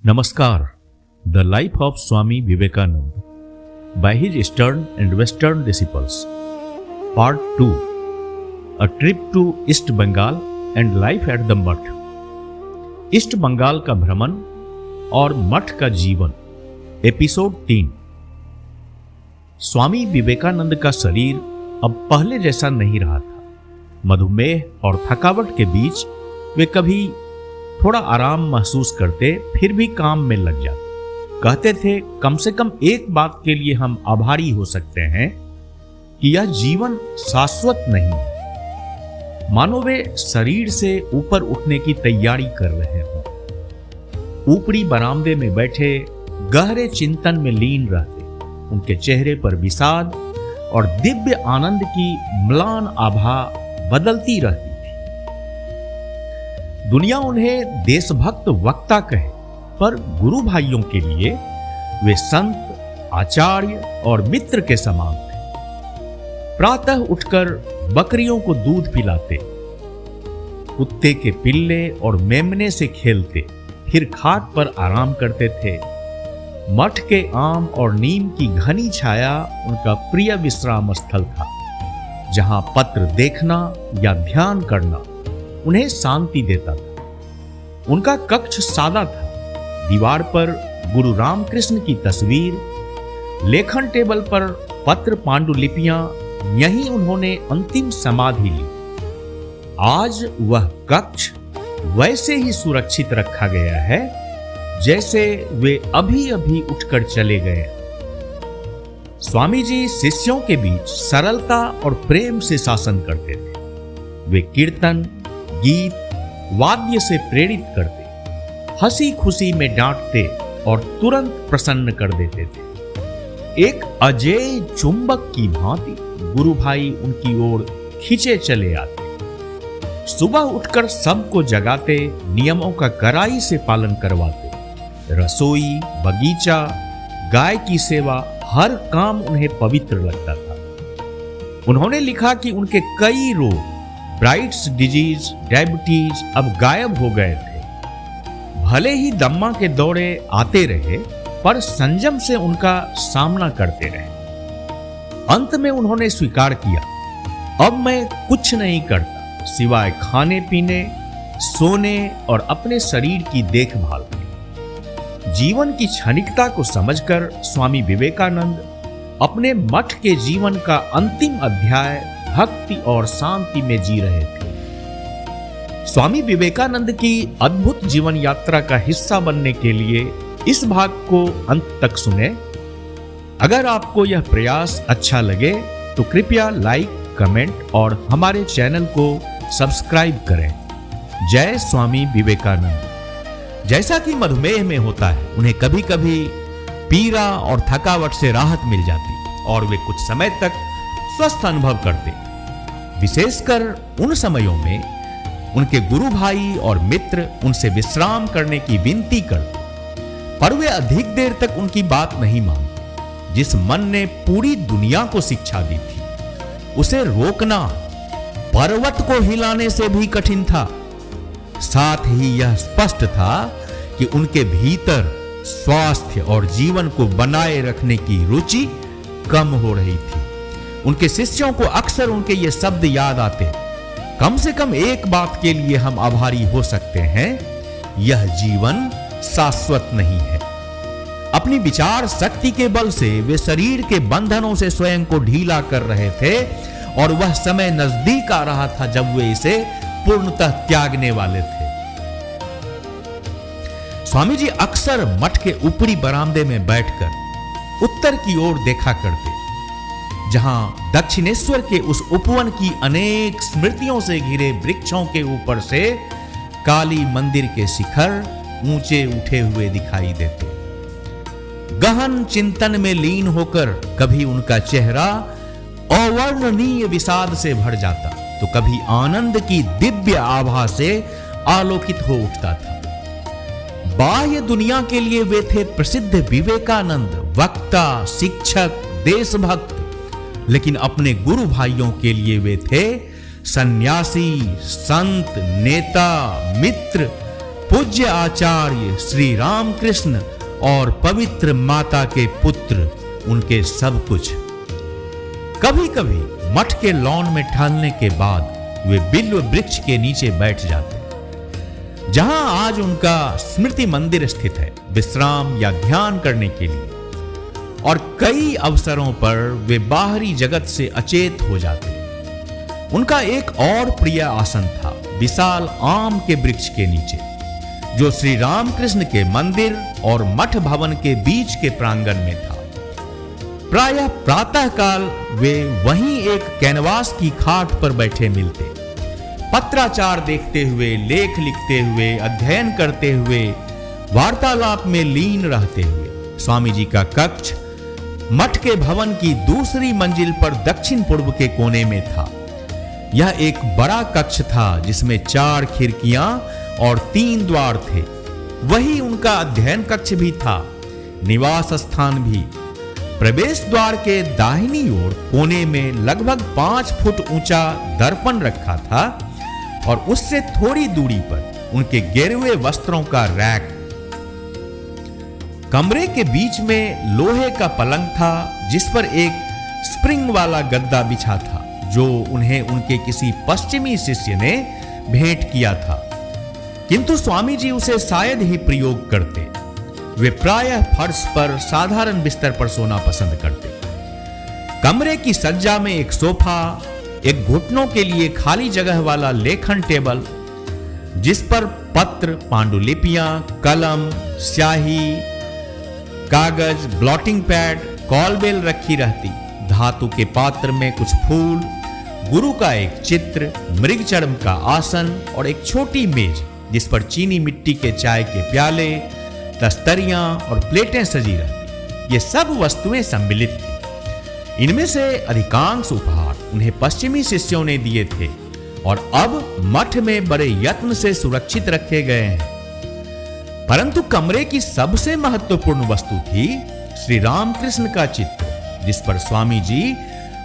Namaskar. The Life of Swami Vivekananda by his Eastern and Western Disciples. Part 2. A Trip to East Bengal and Life at the Mutt. East Bengal का भ्रमण और मठ का जीवन, episode 3। Swami Vivekananda का शरीर अब पहले जैसा नहीं रहा था। मधुमेह और थकावट के बीच वे कभी थोड़ा आराम महसूस करते, फिर भी काम में लग जाते। कहते थे, कम से कम एक बात के लिए हम आभारी हो सकते हैं कि यह जीवन शाश्वत नहीं है। मानो वे शरीर से ऊपर उठने की तैयारी कर रहे हों। ऊपरी बरामदे में बैठे गहरे चिंतन में लीन रहते। उनके चेहरे पर विषाद और दिव्य आनंद की म्लान आभा बदलती रहती। दुनिया उन्हें देशभक्त वक्ता कहे, पर गुरु भाइयों के लिए वे संत, आचार्य और मित्र के समान थे। प्रातः उठकर बकरियों को दूध पिलाते, कुत्ते के पिल्ले और मेमने से खेलते, फिर खाट पर आराम करते थे। मठ के आम और नीम की घनी छाया उनका प्रिय विश्राम स्थल था, जहां पत्र देखना या ध्यान करना उन्हें शांति देता था। उनका कक्ष सादा था। दीवार पर गुरु रामकृष्ण की तस्वीर, लेखन टेबल पर पत्र पांडुलिपियां, यहीं उन्होंने अंतिम समाधि ली। आज वह कक्ष वैसे ही सुरक्षित रखा गया है जैसे वे अभी अभी उठकर चले गए। स्वामी जी शिष्यों के बीच सरलता और प्रेम से शासन करते थे। वे कीर्तन, गीत, वाद्य से प्रेरित करते, हंसी खुशी में डांटते और तुरंत प्रसन्न कर देते थे। एक अजेय चुंबक की भांति गुरु भाई उनकी ओर खींचे चले आते। सुबह उठकर सबको जगाते, नियमों का कड़ाई से पालन करवाते। रसोई, बगीचा, गाय की सेवा, हर काम उन्हें पवित्र लगता था। उन्होंने लिखा कि उनके कई रोग, ब्राइट्स डिजीज, डायबिटीज अब गायब हो गए थे। भले ही दम्मा के दौरे आते रहे, पर संयम से उनका सामना करते रहे। अंत में उन्होंने स्वीकार किया, अब मैं कुछ नहीं करता सिवाय खाने पीने, सोने और अपने शरीर की देखभाल। जीवन की क्षणिकता को समझकर स्वामी विवेकानंद अपने मठ के जीवन का अंतिम अध्याय भक्ति और शांति में जी रहे थे। स्वामी विवेकानंद की अद्भुत जीवन यात्रा का हिस्सा बनने के लिए इस भाग को अंत तक सुने। अगर आपको यह प्रयास अच्छा लगे तो कृपया लाइक, कमेंट और हमारे चैनल को सब्सक्राइब करें। जय स्वामी विवेकानंद। जैसा कि मधुमेह में होता है, उन्हें कभी कभी पीड़ा और थकावट से राहत मिल जाती और वे कुछ समय तक स्वस्थ अनुभव करते। विशेषकर उन समयों में उनके गुरु भाई और मित्र उनसे विश्राम करने की विनती करते, पर वे अधिक देर तक उनकी बात नहीं मानते। जिस मन ने पूरी दुनिया को शिक्षा दी थी, उसे रोकना पर्वत को हिलाने से भी कठिन था। साथ ही यह स्पष्ट था कि उनके भीतर स्वास्थ्य और जीवन को बनाए रखने की रुचि कम हो रही थी। उनके शिष्यों को अक्सर उनके ये शब्द याद आते, कम से कम एक बात के लिए हम आभारी हो सकते हैं, यह जीवन शाश्वत नहीं है। अपनी विचार शक्ति के बल से वे शरीर के बंधनों से स्वयं को ढीला कर रहे थे और वह समय नजदीक आ रहा था जब वे इसे पूर्णतः त्यागने वाले थे। स्वामी जी अक्सर मठ के ऊपरी बरामदे में बैठकर उत्तर की ओर देखा करते, जहां दक्षिणेश्वर के उस उपवन की अनेक स्मृतियों से घिरे वृक्षों के ऊपर से काली मंदिर के शिखर ऊंचे उठे हुए दिखाई देते। गहन चिंतन में लीन होकर कभी उनका चेहरा अवर्णनीय विषाद से भर जाता, तो कभी आनंद की दिव्य आभा से आलोकित हो उठता था। बाह्य दुनिया के लिए वे थे प्रसिद्ध विवेकानंद, वक्ता, शिक्षक, देशभक्त, लेकिन अपने गुरु भाइयों के लिए वे थे सन्यासी, संत, नेता, मित्र, पूज्य आचार्य श्री रामकृष्ण और पवित्र माता के पुत्र उनके सब कुछ। कभी कभी मठ के लॉन में टहलने के बाद वे बिल्व वृक्ष के नीचे बैठ जाते, जहां आज उनका स्मृति मंदिर स्थित है, विश्राम या ध्यान करने के लिए। और कई अवसरों पर वे बाहरी जगत से अचेत हो जाते। उनका एक और प्रिय आसन था विशाल आम के वृक्ष के नीचे, जो श्री रामकृष्ण के मंदिर और मठ भवन के बीच के प्रांगण में था। प्रायः प्रातःकाल वे वहीं एक कैनवास की खाट पर बैठे मिलते, पत्राचार देखते हुए, लेख लिखते हुए, अध्ययन करते हुए, वार्तालाप में लीन रहते हुए। स्वामी जी का कक्ष मठ के भवन की दूसरी मंजिल पर दक्षिण पूर्व के कोने में था। यह एक बड़ा कक्ष था जिसमें 4 खिड़कियां और 3 द्वार थे। वही उनका अध्ययन कक्ष भी था, निवास स्थान भी। प्रवेश द्वार के दाहिनी ओर कोने में लगभग 5 फुट ऊंचा दर्पण रखा था और उससे थोड़ी दूरी पर उनके गेरुए वस्त्रों का रैक। कमरे के बीच में लोहे का पलंग था जिस पर एक स्प्रिंग वाला गद्दा बिछा था, जो उन्हें उनके किसी पश्चिमी शिष्य ने भेंट किया था, किंतु स्वामी जी उसे शायद ही प्रयोग करते। वे प्रायः फर्श पर साधारण बिस्तर पर सोना पसंद करते। कमरे की सज्जा में एक सोफा, एक घुटनों के लिए खाली जगह वाला लेखन टेबल, जिस पर पत्र, पांडुलिपियां, कलम, स्याही, कागज, ब्लॉटिंग पैड, कॉलबेल रखी रहती। धातु के पात्र में कुछ फूल, गुरु का एक चित्र, मृगचर्म का आसन और एक छोटी मेज जिस पर चीनी मिट्टी के चाय के प्याले, तस्तरियां और प्लेटें सजी रहती। ये सब वस्तुएं सम्मिलित थी। इनमें से अधिकांश उपहार उन्हें पश्चिमी शिष्यों ने दिए थे और अब मठ में बड़े यत्न से सुरक्षित रखे गए हैं। परंतु कमरे की सबसे महत्वपूर्ण वस्तु थी श्री रामकृष्ण का चित्र, जिस पर स्वामी जी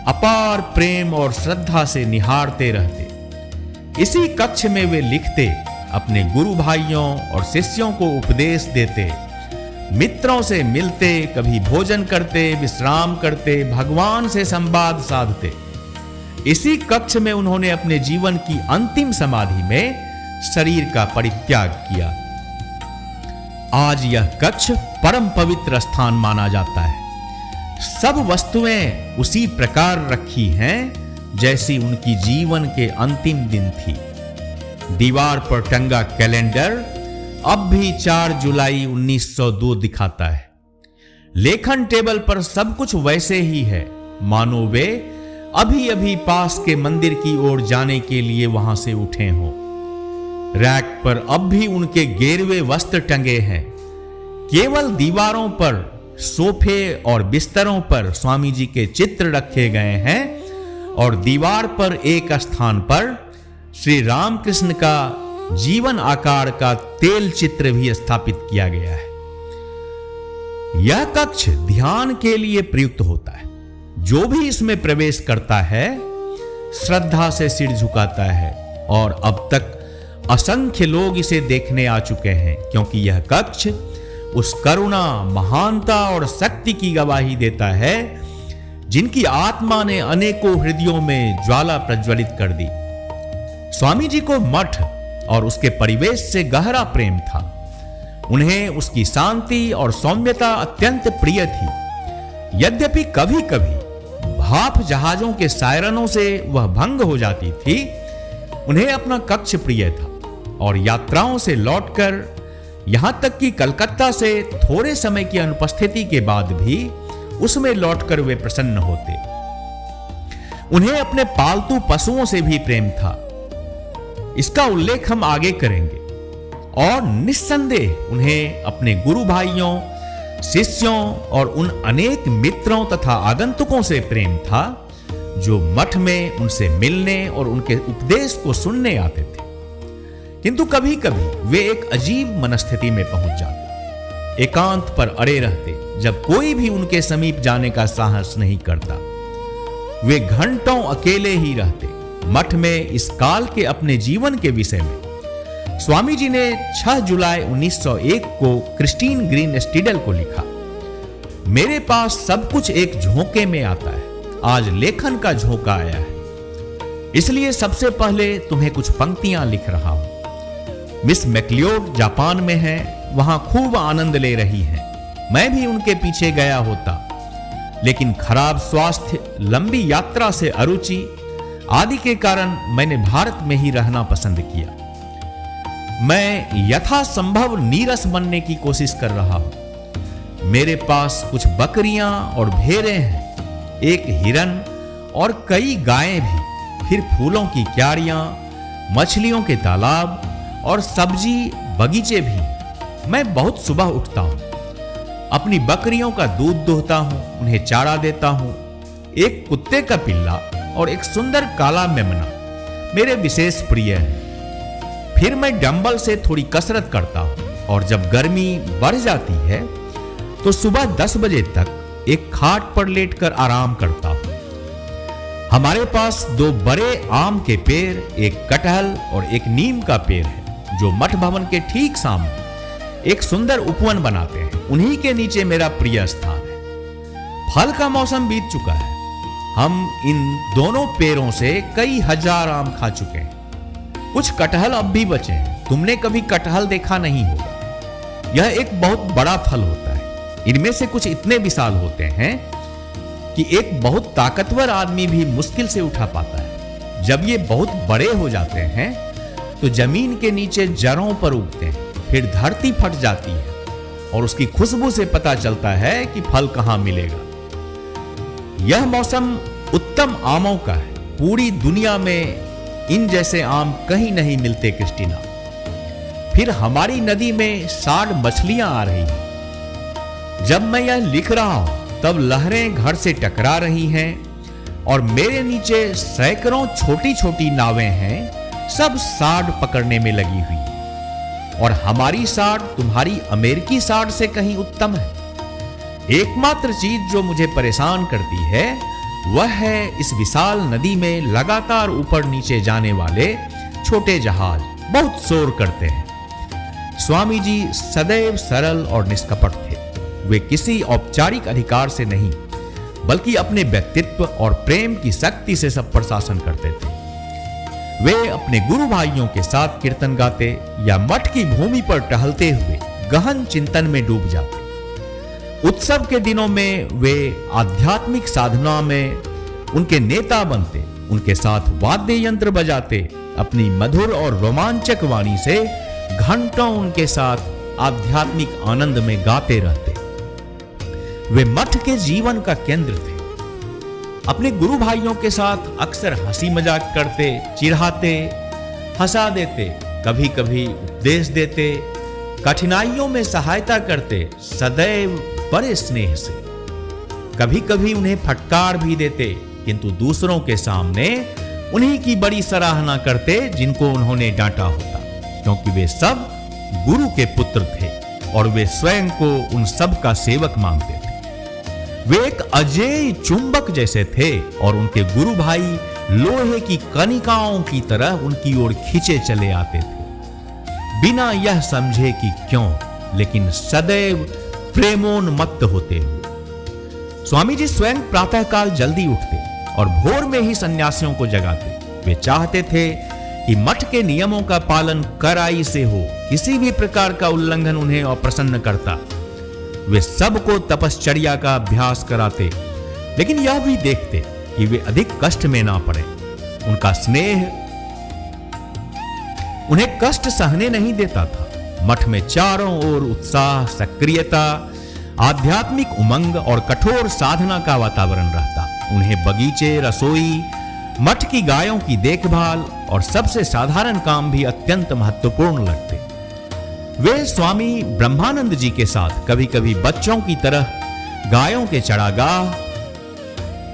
अपार प्रेम और श्रद्धा से निहारते रहते। इसी कक्ष में वे लिखते, अपने गुरु भाइयों और शिष्यों को उपदेश देते, मित्रों से मिलते, कभी भोजन करते, विश्राम करते, भगवान से संवाद साधते। इसी कक्ष में उन्होंने अपने जीवन की अंतिम समाधि में शरीर का परित्याग किया। आज यह कक्ष परम पवित्र स्थान माना जाता है। सब वस्तुएं उसी प्रकार रखी हैं जैसी उनकी जीवन के अंतिम दिन थी। दीवार पर टंगा कैलेंडर अब भी 4 जुलाई 1902 दिखाता है। लेखन टेबल पर सब कुछ वैसे ही है, मानो वे अभी अभी पास के मंदिर की ओर जाने के लिए वहां से उठे हों। रैक पर अब भी उनके गेरुए वस्त्र टंगे हैं। केवल दीवारों पर, सोफे और बिस्तरों पर स्वामी जी के चित्र रखे गए हैं और दीवार पर एक स्थान पर श्री रामकृष्ण का जीवन आकार का तेल चित्र भी स्थापित किया गया है। यह कक्ष ध्यान के लिए प्रयुक्त होता है। जो भी इसमें प्रवेश करता है श्रद्धा से सिर झुकाता है और अब तक असंख्य लोग इसे देखने आ चुके हैं, क्योंकि यह कक्ष उस करुणा, महानता और शक्ति की गवाही देता है जिनकी आत्मा ने अनेकों हृदयों में ज्वाला प्रज्वलित कर दी। स्वामी जी को मठ और उसके परिवेश से गहरा प्रेम था। उन्हें उसकी शांति और सौम्यता अत्यंत प्रिय थी। यद्यपि कभी कभी भाप जहाजों के सायरनों से वह भंग हो जाती थी, उन्हें अपना कक्ष प्रिय था और यात्राओं से लौटकर, यहां तक कि कलकत्ता से थोड़े समय की अनुपस्थिति के बाद भी उसमें लौटकर वे प्रसन्न होते। उन्हें अपने पालतू पशुओं से भी प्रेम था। इसका उल्लेख हम आगे करेंगे। और निस्संदेह उन्हें अपने गुरु भाइयों, शिष्यों और उन अनेक मित्रों तथा आगंतुकों से प्रेम था जो मठ में उनसे मिलने और उनके उपदेश को सुनने आते थे। किंतु कभी कभी वे एक अजीब मनस्थिति में पहुंच जाते, एकांत पर अड़े रहते, जब कोई भी उनके समीप जाने का साहस नहीं करता। वे घंटों अकेले ही रहते, मठ में इस काल के अपने जीवन के विषय में स्वामी जी ने 6 जुलाई 1901 को क्रिस्टीन ग्रीन स्टीडल को लिखा, मेरे पास सब कुछ एक झोंके में आता है। आज लेखन का झोंका आया है, इसलिए सबसे पहले तुम्हें कुछ पंक्तियां लिख रहा हूं। मिस मैक्लियोड जापान में है, वहां खूब आनंद ले रही हैं। मैं भी उनके पीछे गया होता, लेकिन खराब स्वास्थ्य, लंबी यात्रा से अरुचि आदि के कारण मैंने भारत में ही रहना पसंद किया। मैं यथासंभव नीरस बनने की कोशिश कर रहा हूं। मेरे पास कुछ बकरियां और भेड़ें हैं, एक हिरन और कई गायें भी, फिर फूलों की क्यारियां, मछलियों के तालाब और सब्जी बगीचे भी। मैं बहुत सुबह उठता हूं, अपनी बकरियों का दूध दोहता हूं, उन्हें चारा देता हूं। एक कुत्ते का पिल्ला और एक सुंदर काला मेमना मेरे विशेष प्रिय है। फिर मैं डंबल से थोड़ी कसरत करता हूं और जब गर्मी बढ़ जाती है तो सुबह 10 बजे तक एक खाट पर लेटकर आराम करता हूं। हमारे पास 2 बड़े आम के पेड़, एक कटहल और एक नीम का पेड़ है, जो मठ भवन के ठीक सामने एक सुंदर उपवन बनाते हैं। उन्हीं के नीचे मेरा प्रिय स्थान है। फल का मौसम बीत चुका है। हम इन दोनों पेड़ों से कई हजार आम खा चुके हैं। कुछ कटहल अब भी बचे हैं। तुमने कभी कटहल देखा नहीं होगा। यह एक बहुत बड़ा फल होता है। इनमें से कुछ इतने विशाल होते हैं कि एक बहुत ताकतवर आदमी भी मुश्किल से उठा पाता है। जब ये बहुत बड़े हो जाते हैं तो जमीन के नीचे जड़ों पर उगते हैं, फिर धरती फट जाती है और उसकी खुशबू से पता चलता है कि फल कहां मिलेगा। यह मौसम उत्तम आमों का है। पूरी दुनिया में इन जैसे आम कहीं नहीं मिलते क्रिस्टीना। फिर हमारी नदी में 60 मछलियां आ रही हैं। जब मैं यह लिख रहा हूं तब लहरें घर से टकरा रही हैं और मेरे नीचे सैकड़ों छोटी छोटी नावें हैं, सब साड़ पकड़ने में लगी हुई। और हमारी साड़ तुम्हारी अमेरिकी साड़ से कहीं उत्तम है। एकमात्र चीज जो मुझे परेशान करती है वह है इस विशाल नदी में लगातार ऊपर नीचे जाने वाले छोटे जहाज, बहुत शोर करते हैं। स्वामी जी सदैव सरल और निष्कपट थे। वे किसी औपचारिक अधिकार से नहीं, बल्कि अपने व्यक्तित्व और प्रेम की शक्ति से सब पर शासन करते थे। वे अपने गुरु भाइयों के साथ कीर्तन गाते या मठ की भूमि पर टहलते हुए गहन चिंतन में डूब जाते। उत्सव के दिनों में वे आध्यात्मिक साधना में उनके नेता बनते, उनके साथ वाद्य यंत्र बजाते, अपनी मधुर और रोमांचक वाणी से घंटों उनके साथ आध्यात्मिक आनंद में गाते रहते। वे मठ के जीवन का केंद्र थे। अपने गुरु भाइयों के साथ अक्सर हंसी मजाक करते, चिढ़ाते, हंसा देते, कभी कभी उपदेश देते, कठिनाइयों में सहायता करते, सदैव बड़े स्नेह से। कभी कभी उन्हें फटकार भी देते, किंतु दूसरों के सामने उन्हीं की बड़ी सराहना करते जिनको उन्होंने डांटा होता, क्योंकि वे सब गुरु के पुत्र थे और वे स्वयं को उन सब का सेवक मानते थे। वे एक अजेय चुंबक जैसे थे और उनके गुरु भाई लोहे की कणिकाओं की तरह उनकी ओर खींचे चले आते थे, बिना यह समझे कि क्यों, लेकिन सदैव प्रेमोन्मत्त होते हुए। स्वामी जी स्वयं प्रातःकाल जल्दी उठते और भोर में ही सन्यासियों को जगाते। वे चाहते थे कि मठ के नियमों का पालन कड़ाई से हो। किसी भी प्रकार का उल्लंघन उन्हें अप्रसन्न करता। वे सबको तपश्चर्या का अभ्यास कराते, लेकिन यह भी देखते कि वे अधिक कष्ट में ना पड़े। उनका स्नेह उन्हें कष्ट सहने नहीं देता था। मठ में चारों ओर उत्साह, सक्रियता, आध्यात्मिक उमंग और कठोर साधना का वातावरण रहता। उन्हें बगीचे, रसोई, मठ की गायों की देखभाल और सबसे साधारण काम भी अत्यंत महत्वपूर्ण लगते। वे स्वामी ब्रह्मानंद जी के साथ कभी कभी बच्चों की तरह गायों के चरागाह,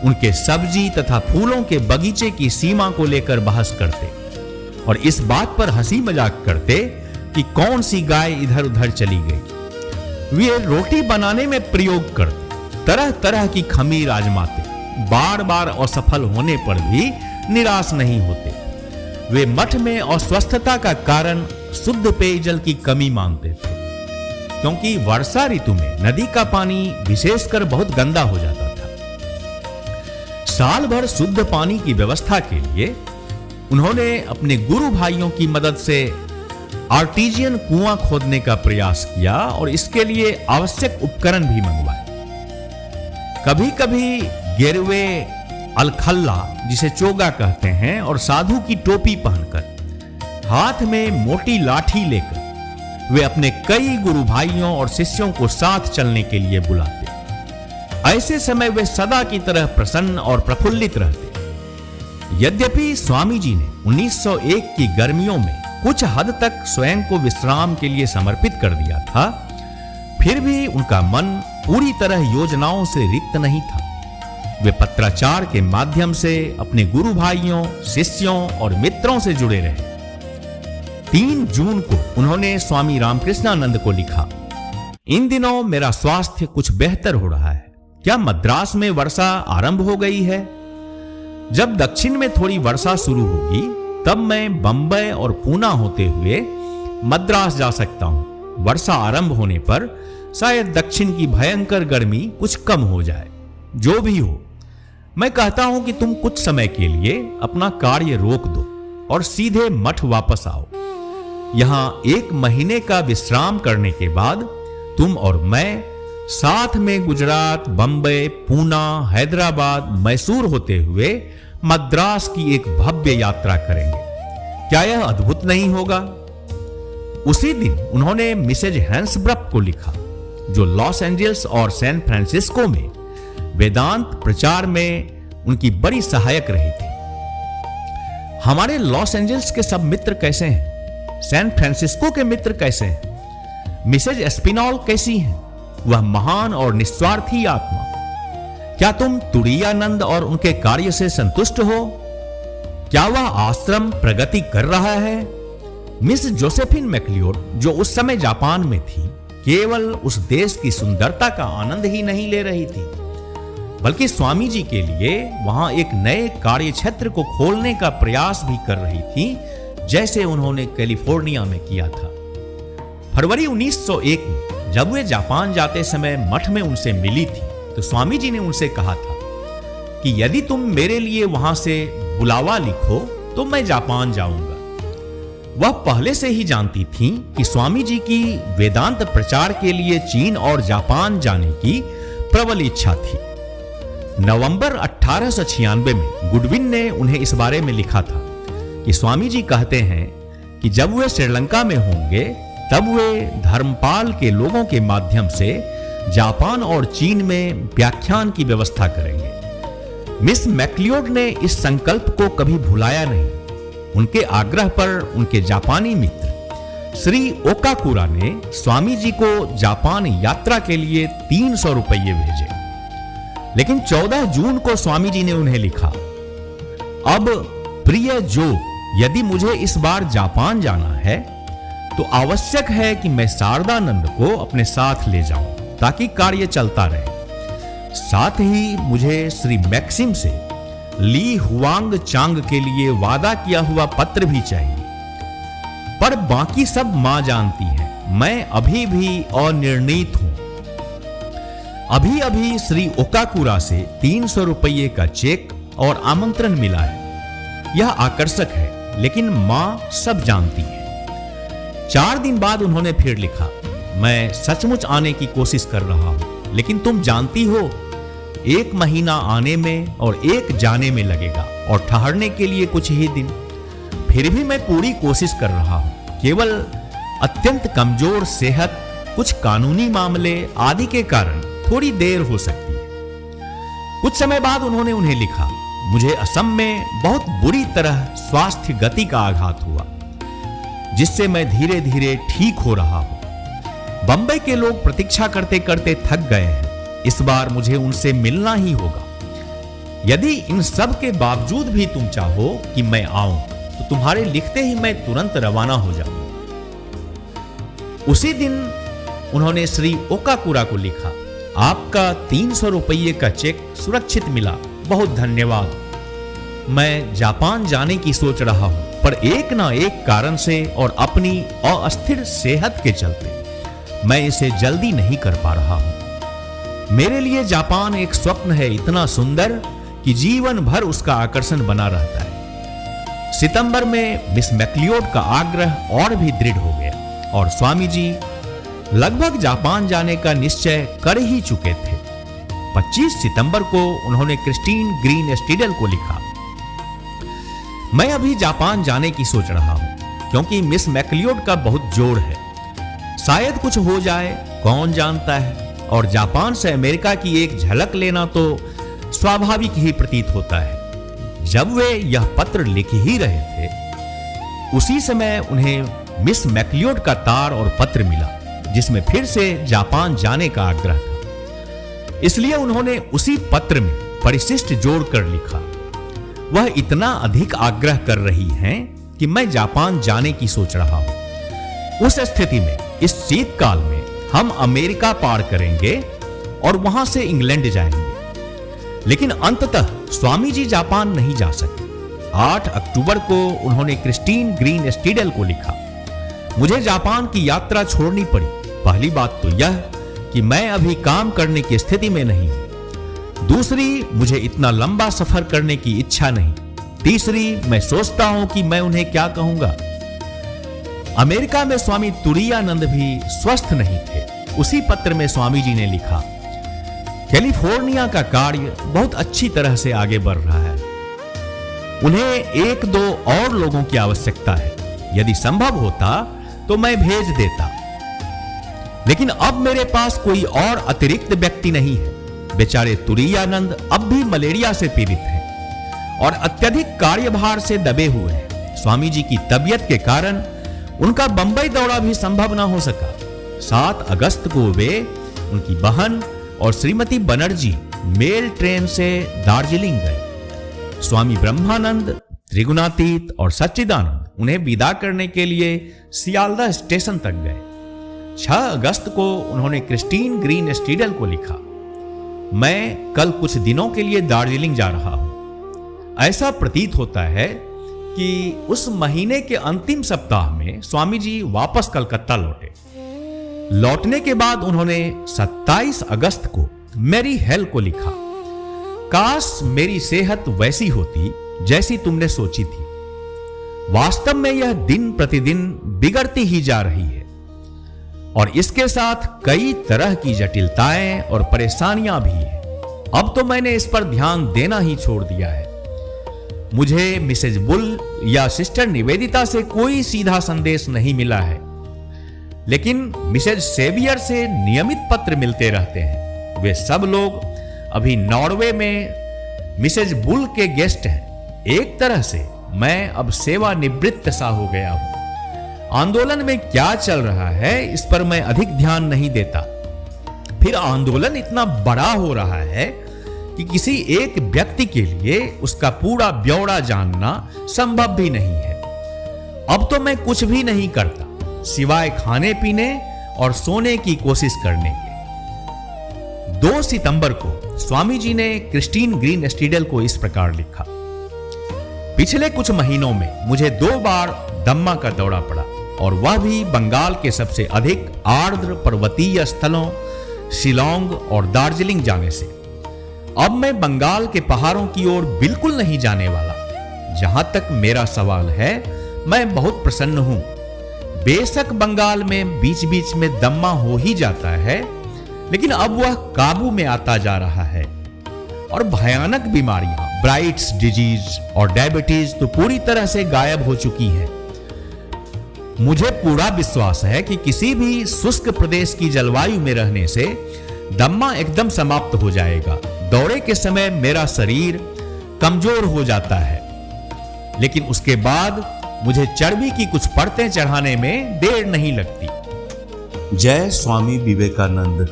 उनके सब्जी तथा फूलों के बगीचे की सीमा को लेकर बहस करते और इस बात पर हंसी मजाक करते कि कौन सी गाय इधर उधर चली गई। वे रोटी बनाने में प्रयोग करते, तरह तरह की खमीर आजमाते, बार बार असफल होने पर भी निराश नहीं होते। वे मठ में अस्वस्थता का कारण शुद्ध पेयजल की कमी मानते थे, क्योंकि वर्षा ऋतु में नदी का पानी विशेषकर बहुत गंदा हो जाता था। साल भर शुद्ध पानी की व्यवस्था के लिए उन्होंने अपने गुरु भाइयों की मदद से आर्टिजियन कुआं खोदने का प्रयास किया और इसके लिए आवश्यक उपकरण भी मंगवाए। कभी कभी गेरुए अलखल्ला, जिसे चोगा कहते हैं, और साधु की टोपी पहनकर हाथ में मोटी लाठी लेकर वे अपने कई गुरु भाइयों और शिष्यों को साथ चलने के लिए बुलाते। ऐसे समय वे सदा की तरह प्रसन्न और प्रफुल्लित रहते। यद्यपि स्वामी जी ने 1901 की गर्मियों में कुछ हद तक स्वयं को विश्राम के लिए समर्पित कर दिया था, फिर भी उनका मन पूरी तरह योजनाओं से रिक्त नहीं था। वे पत्राचार के माध्यम से अपने गुरु भाइयों, शिष्यों और मित्रों से जुड़े रहे। 3 जून को उन्होंने स्वामी रामकृष्णानंद को लिखा, इन दिनों मेरा स्वास्थ्य कुछ बेहतर हो रहा है। क्या मद्रास में वर्षा आरंभ हो गई है? जब दक्षिण में थोड़ी वर्षा शुरू होगी तब मैं बंबई और पूना होते हुए मद्रास जा सकता हूं। वर्षा आरंभ होने पर शायद दक्षिण की भयंकर गर्मी कुछ कम हो जाए। जो भी हो, मैं कहता हूं कि तुम कुछ समय के लिए अपना कार्य रोक दो और सीधे मठ वापस आओ। यहां 1 महीने का विश्राम करने के बाद तुम और मैं साथ में गुजरात, बंबई, पूना, हैदराबाद, मैसूर होते हुए मद्रास की एक भव्य यात्रा करेंगे। क्या यह अद्भुत नहीं होगा? उसी दिन उन्होंने मिसेज हैंसब्रफ को लिखा, जो लॉस एंजल्स और सैन फ्रांसिस्को में वेदांत प्रचार में उनकी बड़ी सहायक रही थी। हमारे लॉस एंजल्स के सब मित्र कैसे हैं? सैन फ्रांसिस्को के मित्र कैसे हैं? मिसेज एस्पिनॉल कैसी हैं? वह महान और निस्वार्थी आत्मा। क्या तुम तुरायानंद और उनके कार्य से संतुष्ट हो? क्या वह आश्रम प्रगति कर रहा है? मिस जोसेफिन मैक्लियोड, जो उस समय जापान में थी, केवल उस देश की सुंदरता का आनंद ही नहीं ले रही थी, बल्कि स्वामी जी के लिए वहां एक नए कार्य क्षेत्र को खोलने का प्रयास भी कर रही थी, जैसे उन्होंने कैलिफोर्निया में किया था। फरवरी 1901 में जब वे जापान जाते समय मठ में उनसे मिली थी, तो स्वामी जी ने उनसे कहा था कि यदि तुम मेरे लिए वहां से बुलावा लिखो तो मैं जापान जाऊंगा। वह पहले से ही जानती थीं कि स्वामी जी की वेदांत प्रचार के लिए चीन और जापान जाने की प्रबल इच्छा थी। नवंबर 1896 में गुडविन ने उन्हें इस बारे में लिखा था कि स्वामी जी कहते हैं कि जब वे श्रीलंका में होंगे तब वे धर्मपाल के लोगों के माध्यम से जापान और चीन में व्याख्यान की व्यवस्था करेंगे। मिस मैक्लियोड ने इस संकल्प को कभी भुलाया नहीं। उनके आग्रह पर उनके जापानी मित्र श्री ओकाकुरा ने स्वामी जी को जापान यात्रा के लिए 300 रुपये भेजे। लेकिन 14 जून को स्वामी जी ने उन्हें लिखा, अब प्रिय जो, यदि मुझे इस बार जापान जाना है तो आवश्यक है कि मैं शारदानंद को अपने साथ ले जाऊं ताकि कार्य चलता रहे। साथ ही मुझे श्री मैक्सिम से ली हुआंग चांग के लिए वादा किया हुआ पत्र भी चाहिए। पर बाकी सब मां जानती है, मैं अभी भी अनिर्णित हूं। अभी अभी श्री ओकाकुरा से 300 रुपये का चेक और आमंत्रण मिला है। यह आकर्षक है, लेकिन मां सब जानती है। 4 दिन बाद उन्होंने फिर लिखा, मैं सचमुच आने की कोशिश कर रहा हूं, लेकिन तुम जानती हो 1 महीना आने में और 1 जाने में लगेगा और ठहरने के लिए कुछ ही दिन। फिर भी मैं पूरी कोशिश कर रहा हूं। केवल अत्यंत कमजोर सेहत, कुछ कानूनी मामले आदि के कारण थोड़ी देर हो सकती है। कुछ समय बाद उन्होंने उन्हें लिखा, मुझे असम में बहुत बुरी तरह स्वास्थ्य गति का आघात हुआ, जिससे मैं धीरे धीरे ठीक हो रहा हूं। बंबई के लोग प्रतीक्षा करते करते थक गए हैं। इस बार मुझे उनसे मिलना ही होगा। यदि इन सब के बावजूद भी तुम चाहो कि मैं आऊं, तो तुम्हारे लिखते ही मैं तुरंत रवाना हो जाऊं। उसी दिन उन्होंने श्री ओकाकुरा को लिखा, आपका 300 रुपये का चेक सुरक्षित मिला, बहुत धन्यवाद। मैं जापान जाने की सोच रहा हूं। पर एक ना एक कारण से और अपनी अस्थिर सेहत के चलते मैं इसे जल्दी नहीं कर पा रहा हूं। मेरे लिए जापान एक स्वप्न है, इतना सुंदर कि जीवन भर उसका आकर्षण बना रहता है। सितंबर में मिस मैक्लियोड का आग्रह और भी दृढ़ हो गया और स्वामी जी लगभग जापान जाने का निश्चय कर ही चुके थे। 25 सितंबर को उन्होंने क्रिस्टीन ग्रीन स्टीडल को लिखा, मैं अभी जापान जाने की सोच रहा हूं क्योंकि मिस मैक्लियोड का बहुत जोर है। शायद कुछ हो जाए, कौन जानता है। और जापान से अमेरिका की एक झलक लेना तो स्वाभाविक ही प्रतीत होता है। जब वे यह पत्र लिख ही रहे थे उसी समय उन्हें मिस मैक्लियोड का तार और पत्र मिला जिसमें फिर से जापान जाने का आग्रह था। इसलिए उन्होंने उसी पत्र में परिशिष्ट जोड़कर लिखा, वह इतना अधिक आग्रह कर रही हैं कि मैं जापान जाने की सोच रहा हूं। उस स्थिति में इस शीतकाल में हम अमेरिका पार करेंगे और वहां से इंग्लैंड जाएंगे। लेकिन अंततः स्वामी जी जापान नहीं जा सके। 8 अक्टूबर को उन्होंने क्रिस्टीन ग्रीन स्टीडल को लिखा, मुझे जापान की यात्रा छोड़नी पड़ी। पहली बात तो यह कि मैं अभी काम करने की स्थिति में नहीं हूं। दूसरी, मुझे इतना लंबा सफर करने की इच्छा नहीं। तीसरी, मैं सोचता हूं कि मैं उन्हें क्या कहूंगा। अमेरिका में स्वामी तुरायानंद भी स्वस्थ नहीं थे। उसी पत्र में स्वामी जी ने लिखा, कैलिफोर्निया का कार्य बहुत अच्छी तरह से आगे बढ़ रहा है। उन्हें 1-2 और लोगों की आवश्यकता है। यदि संभव होता तो मैं भेज देता, लेकिन अब मेरे पास कोई और अतिरिक्त व्यक्ति नहीं है। बेचारे तुरायानंद अब भी मलेरिया से पीड़ित हैं और अत्यधिक कार्यभार से दबे हुए हैं। स्वामी जी की तबीयत के कारण उनका बंबई दौरा भी संभव ना हो सका। 7 अगस्त को वे, उनकी बहन और श्रीमती बनर्जी मेल ट्रेन से दार्जिलिंग गए। स्वामी ब्रह्मानंद, त्रिगुणातीत और सच्चिदानंद उन्हें विदा करने के लिए सियालदह स्टेशन तक गए। 6 अगस्त को उन्होंने क्रिस्टीन ग्रीन स्टीडल को लिखा, मैं कल कुछ दिनों के लिए दार्जिलिंग जा रहा हूं। ऐसा प्रतीत होता है कि उस महीने के अंतिम सप्ताह में स्वामी जी वापस कलकत्ता लौटे। लौटने के बाद उन्होंने 27 अगस्त को मेरी हेल को लिखा, काश मेरी सेहत वैसी होती जैसी तुमने सोची थी। वास्तव में यह दिन प्रतिदिन बिगड़ती ही जा रही है और इसके साथ कई तरह की जटिलताएं और परेशानियां भी हैं। अब तो मैंने इस पर ध्यान देना ही छोड़ दिया है। मुझे मिसेज बुल या सिस्टर निवेदिता से कोई सीधा संदेश नहीं मिला है, लेकिन मिसेज सेवियर से नियमित पत्र मिलते रहते हैं। वे सब लोग अभी नॉर्वे में मिसेज बुल के गेस्ट हैं। एक तरह से मैं अब सेवानिवृत्त सा हो गया हूं। आंदोलन में क्या चल रहा है इस पर मैं अधिक ध्यान नहीं देता। फिर आंदोलन इतना बड़ा हो रहा है कि किसी एक व्यक्ति के लिए उसका पूरा ब्यौरा जानना संभव भी नहीं है। अब तो मैं कुछ भी नहीं करता सिवाय खाने पीने और सोने की कोशिश करने के। 2 सितंबर को स्वामी जी ने क्रिस्टीन ग्रीन स्टीडल को इस प्रकार लिखा, पिछले कुछ महीनों में मुझे 2 बार दम्मा का दौरा पड़ा और वह भी बंगाल के सबसे अधिक आर्द्र पर्वतीय स्थलों शिलोंग और दार्जिलिंग जाने से। अब मैं बंगाल के पहाड़ों की ओर बिल्कुल नहीं जाने वाला। जहां तक मेरा सवाल है, मैं बहुत प्रसन्न हूं। बेशक बंगाल में बीच बीच में दम्मा हो ही जाता है, लेकिन अब वह काबू में आता जा रहा है और भयानक बीमारियां, ब्राइट्स डिजीज और डायबिटीज तो पूरी तरह से गायब हो चुकी हैं। मुझे पूरा विश्वास है कि किसी भी शुष्क प्रदेश की जलवायु में रहने से दम्मा एकदम समाप्त हो जाएगा। दौरे के समय मेरा शरीर कमजोर हो जाता है, लेकिन उसके बाद मुझे चर्बी की कुछ परतें चढ़ाने में देर नहीं लगती। जय स्वामी विवेकानंद।